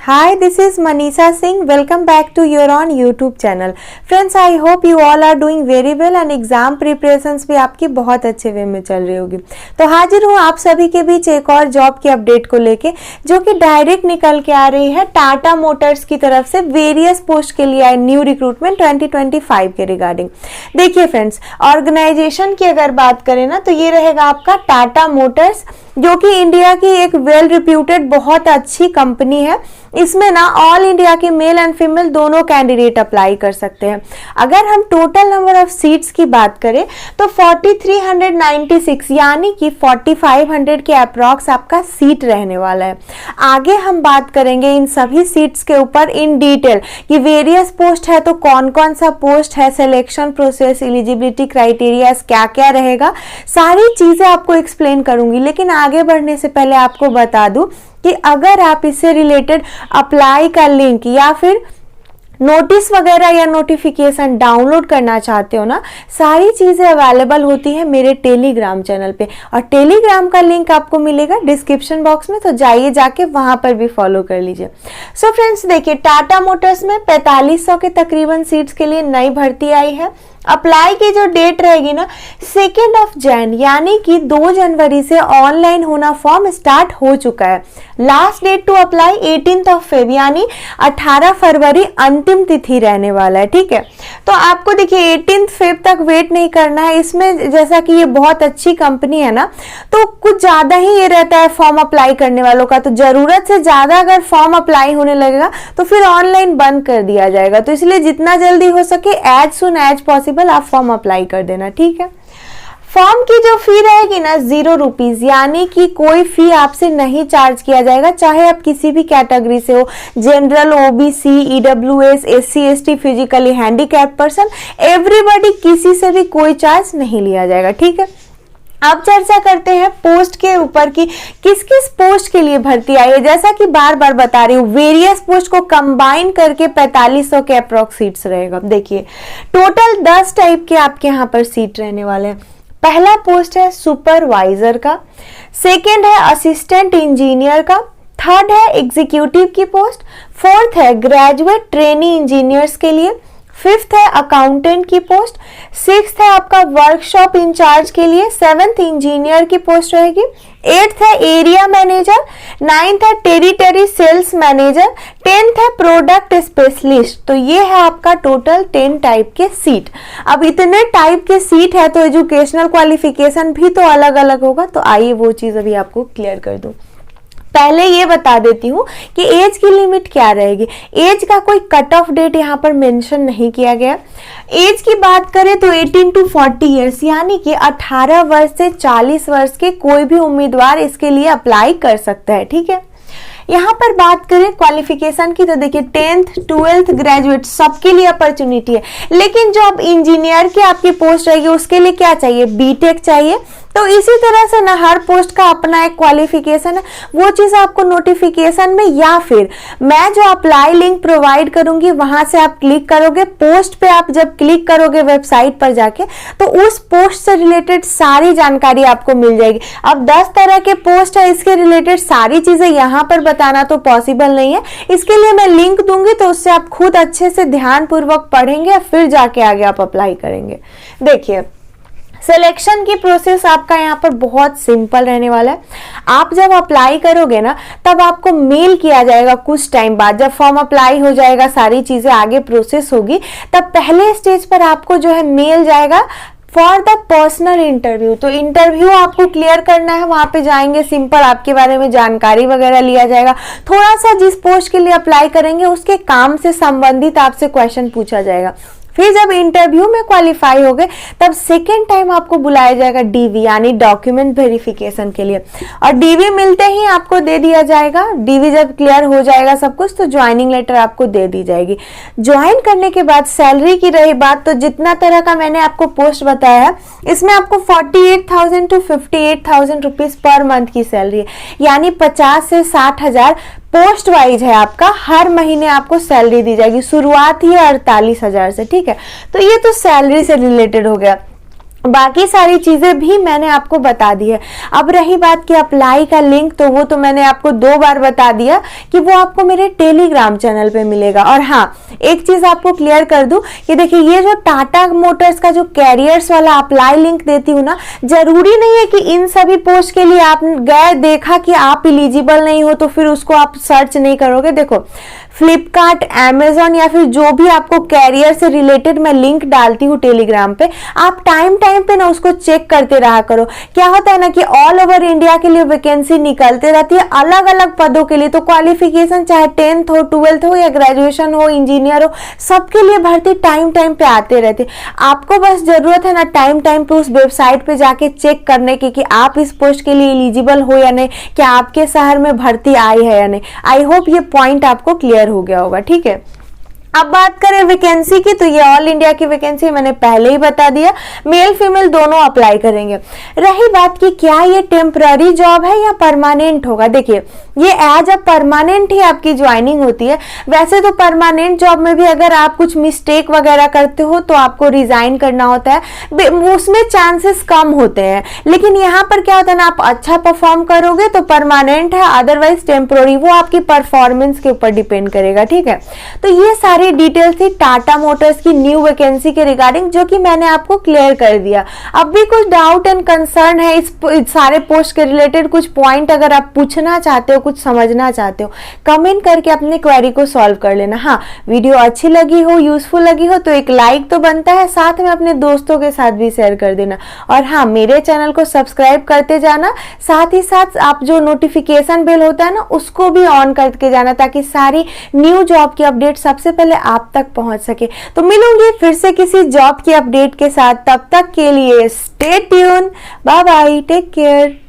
Hi, this is Manisha Singh. Welcome back to your on YouTube channel. Friends, I hope you all are doing very well and exam preparations भी आपकी बहुत अच्छे वे में चल रही होगी। तो हाजिर हूँ आप सभी के बीच एक और जॉब की अपडेट को लेके, जो कि डायरेक्ट निकल के आ रही है टाटा मोटर्स की तरफ से वेरियस पोस्ट के लिए आए न्यू रिक्रूटमेंट 2025 के रिगार्डिंग। देखिए फ्रेंड्स, ऑर्गेनाइजेशन की अगर बात करें ना तो ये रहेगा आपका टाटा मोटर्स, जो कि इंडिया की एक वेल रिप्यूटेड बहुत अच्छी कंपनी है। इसमें ना ऑल इंडिया के मेल एंड फीमेल दोनों कैंडिडेट अप्लाई कर सकते हैं। अगर हम टोटल नंबर ऑफ सीट्स की बात करें तो 4396 यानी कि 4500 के अप्रॉक्स आपका सीट रहने वाला है। आगे हम बात करेंगे इन सभी सीट्स के ऊपर इन डिटेल कि वेरियस पोस्ट है तो कौन कौन सा पोस्ट है, सिलेक्शन प्रोसेस, एलिजिबिलिटी क्राइटेरिया क्या क्या रहेगा, सारी चीजें आपको एक्सप्लेन करूंगी। लेकिन आगे बढ़ने से पहले आपको बता दूं कि अगर आप इससे रिलेटेड अप्लाई का लिंक या फिर नोटिस वगैरह या नोटिफिकेशन डाउनलोड करना चाहते हो ना, सारी चीजें अवेलेबल होती है मेरे टेलीग्राम चैनल पे, और टेलीग्राम का लिंक आपको मिलेगा डिस्क्रिप्शन बॉक्स में, तो जाइए जाके वहां पर भी फॉलो कर लीजिए। सो फ्रेंड्स देखिए, टाटा मोटर्स में 4500 के तकरीबन सीट्स के लिए नई भर्ती आई है। अप्लाई की जो डेट रहेगी ना 2 जनवरी यानी कि 2 जनवरी से ऑनलाइन होना फॉर्म स्टार्ट हो चुका है। Last date to apply 18 Feb यानी 18 फरवरी अंतिम तिथि रहने वाला है। ठीक है, तो आपको देखिए 18 फेब तक वेट नहीं करना है। इसमें जैसा कि ये बहुत अच्छी कंपनी है ना, तो कुछ ज्यादा ही ये रहता है फॉर्म अप्लाई करने वालों का, तो जरूरत से ज्यादा अगर फॉर्म अप्लाई होने लगेगा तो फिर ऑनलाइन बंद कर दिया जाएगा। तो इसलिए जितना जल्दी हो सके एज सुन एज पॉसिबल आप फॉर्म अप्लाई कर देना। ठीक है, फॉर्म की जो फी रहेगी ना 0 रुपीज, यानी कि कोई फी आपसे नहीं चार्ज किया जाएगा, चाहे आप किसी भी कैटेगरी से हो, general, OBC, EWS, SC ST, physically handicap person, everybody, किसी से भी कोई चार्ज नहीं लिया जाएगा। ठीक है, अब चर्चा करते हैं पोस्ट के ऊपर कि किस किस पोस्ट के लिए भर्ती आई है। जैसा कि बार बार बता रही हूँ, वेरियस पोस्ट को कंबाइन करके 4500 के अप्रॉक्स सीट्स रहेगा। देखिए टोटल 10 टाइप के आपके यहाँ पर सीट रहने वाले हैं। पहला पोस्ट है सुपरवाइजर का, सेकेंड है असिस्टेंट इंजीनियर का, थर्ड है एग्जीक्यूटिव की पोस्ट, फोर्थ है ग्रेजुएट ट्रेनी इंजीनियर्स के लिए, फिफ्थ है अकाउंटेंट की पोस्ट, सिक्स्थ है आपका वर्कशॉप इंचार्ज के लिए, सेवेंथ इंजीनियर की पोस्ट रहेगी, एट्थ है एरिया मैनेजर, नाइन्थ है टेरिटरी सेल्स मैनेजर, 10th है प्रोडक्ट स्पेशलिस्ट। तो ये है आपका टोटल 10 टाइप के सीट। अब इतने टाइप के सीट है तो एजुकेशनल क्वालिफिकेशन भी तो अलग अलग होगा। तो आइए वो चीज अभी आपको क्लियर कर दूं। पहले ये बता देती हूँ कि एज की लिमिट क्या रहेगी। एज का कोई कट ऑफ डेट यहाँ पर मेंशन नहीं किया गया। एज की बात करें तो 18 to 40 ईयर्स यानी कि 18 वर्ष से 40 वर्ष के कोई भी उम्मीदवार इसके लिए अप्लाई कर सकता है। ठीक है, यहाँ पर बात करें क्वालिफिकेशन की तो देखिए 10th 12th ग्रेजुएट सबके लिए अपॉर्चुनिटी है। लेकिन जो अब इंजीनियर की आपकी पोस्ट रहेगी उसके लिए क्या चाहिए, बीटेक चाहिए। तो इसी तरह से ना हर पोस्ट का अपना एक क्वालिफिकेशन है, वो चीज आपको नोटिफिकेशन में या फिर मैं जो अप्लाई लिंक प्रोवाइड करूंगी वहां से आप क्लिक करोगे। पोस्ट पे आप जब क्लिक करोगे वेबसाइट पर जाके तो उस पोस्ट से रिलेटेड सारी जानकारी आपको मिल जाएगी। अब 10 तरह के पोस्ट है, इसके रिलेटेड सारी चीजें यहाँ पर बताना तो पॉसिबल नहीं है। इसके लिए मैं लिंक दूंगी तो उससे आप खुद अच्छे से ध्यान पूर्वक पढ़ेंगे, फिर जाके आगे आप अप्लाई करेंगे। देखिए सिलेक्शन की प्रोसेस आपका यहाँ पर बहुत सिंपल रहने वाला है। आप जब अप्लाई करोगे ना तब आपको मेल किया जाएगा कुछ टाइम बाद, जब फॉर्म अप्लाई हो जाएगा, सारी चीजें आगे प्रोसेस होगी, तब पहले स्टेज पर आपको जो है मेल जाएगा फॉर द पर्सनल इंटरव्यू। तो इंटरव्यू आपको क्लियर करना है, वहां पे जाएंगे, सिंपल आपके बारे में जानकारी वगैरह लिया जाएगा, थोड़ा सा जिस पोस्ट के लिए अप्लाई करेंगे उसके काम से संबंधित आपसे क्वेश्चन पूछा जाएगा। फिर जब इंटरव्यू में क्वालिफाई हो गए तब सेकेंड टाइम आपको बुलाया जाएगा डीवी यानी डॉक्यूमेंट वेरिफिकेशन के लिए, और डीवी मिलते ही आपको दे दिया जाएगा। डीवी जब क्लियर हो जाएगा सब कुछ तो ज्वाइनिंग लेटर आपको दे दी जाएगी। ज्वाइन करने के बाद सैलरी की रही बात तो जितना तरह का मैंने आपको पोस्ट बताया है इसमें आपको 48,000 to 58,000 रुपीज पर मंथ की सैलरी है, यानी 50 से 60,000 पोस्ट वाइज है आपका। हर महीने आपको सैलरी दी जाएगी, शुरुआत ही 48,000 से। ठीक है, तो ये तो सैलरी से रिलेटेड हो गया। बाकी सारी चीजें भी मैंने आपको बता दी है। अब रही बात कि अप्लाई का लिंक, तो वो तो मैंने आपको 2 बार बता दिया कि वो आपको मेरे टेलीग्राम चैनल पे मिलेगा। और हाँ, एक चीज आपको क्लियर कर दूं कि देखिए, ये जो टाटा मोटर्स का जो कैरियर्स वाला अप्लाई लिंक देती हूँ ना, जरूरी नहीं है कि इन सभी पोस्ट के लिए आप गए, देखा कि आप इलिजिबल नहीं हो तो फिर उसको आप सर्च नहीं करोगे। देखो, फ्लिपकार्ट, अमेजॉन या फिर जो भी आपको कैरियर से रिलेटेड मैं लिंक डालती हूँ टेलीग्राम पे, आप टाइम टाइम पे ना उसको चेक करते रहा करो। क्या होता है ना कि ऑल ओवर इंडिया के लिए वैकेंसी निकलते रहती है अलग अलग पदों के लिए। तो क्वालिफिकेशन चाहे 10th हो, 12th हो या ग्रेजुएशन हो, इंजीनियर हो, सबके लिए भर्ती टाइम टाइम पे आते रहते। आपको बस जरूरत है ना टाइम टाइम पे उस वेबसाइट पे जाके चेक करने की कि आप इस पोस्ट के लिए एलिजिबल हो या नहीं, क्या आपके शहर में भर्ती आई है या नहीं। आई होप ये पॉइंट आपको क्लियर हो गया होगा। ठीक है, अब बात करें वैकेंसी की, तो ये ऑल इंडिया की वैकेंसी मैंने पहले ही बता दिया, मेल फीमेल दोनों अप्लाई करेंगे। रही बात कि क्या ये टेम्पररी जॉब है या परमानेंट होगा, देखिए ये एज अ परमानेंट ही आपकी ज्वाइनिंग होती है। वैसे तो परमानेंट जॉब में भी अगर आप कुछ मिस्टेक वगैरह करते हो तो आपको रिजाइन करना होता है, उसमें चांसेस कम होते हैं। लेकिन यहाँ पर क्या होता है ना, आप अच्छा परफॉर्म करोगे तो परमानेंट है, अदरवाइज टेम्पररी, वो आपकी परफॉर्मेंस के ऊपर डिपेंड करेगा। ठीक है, तो ये सारी डिटेल थी टाटा मोटर्स की न्यू वैकेंसी के रिगार्डिंग, जो कि मैंने आपको क्लियर कर दिया। अब भी कुछ डाउट एंड कंसर्न है इस सारे पोस्ट के रिलेटेड, कुछ पॉइंट अगर आप पूछना चाहते हो, कुछ समझना चाहते हो, कमेंट करके अपने क्वेरी को सॉल्व कर लेना। हाँ, वीडियो अच्छी लगी हो, यूजफुल लगी हो तो एक लाइक तो बनता है, साथ में अपने दोस्तों के साथ भी शेयर कर देना। और हाँ, मेरे चैनल को सब्सक्राइब करते जाना, साथ ही साथ आप जो नोटिफिकेशन बेल होता है ना उसको भी ऑन करके जाना, ताकि सारी न्यू जॉब की अपडेट सबसे पहले आप तक पहुंच सके। तो मिलूंगी फिर से किसी जॉब की अपडेट के साथ, तब तक के लिए stay tune, bye bye, take care.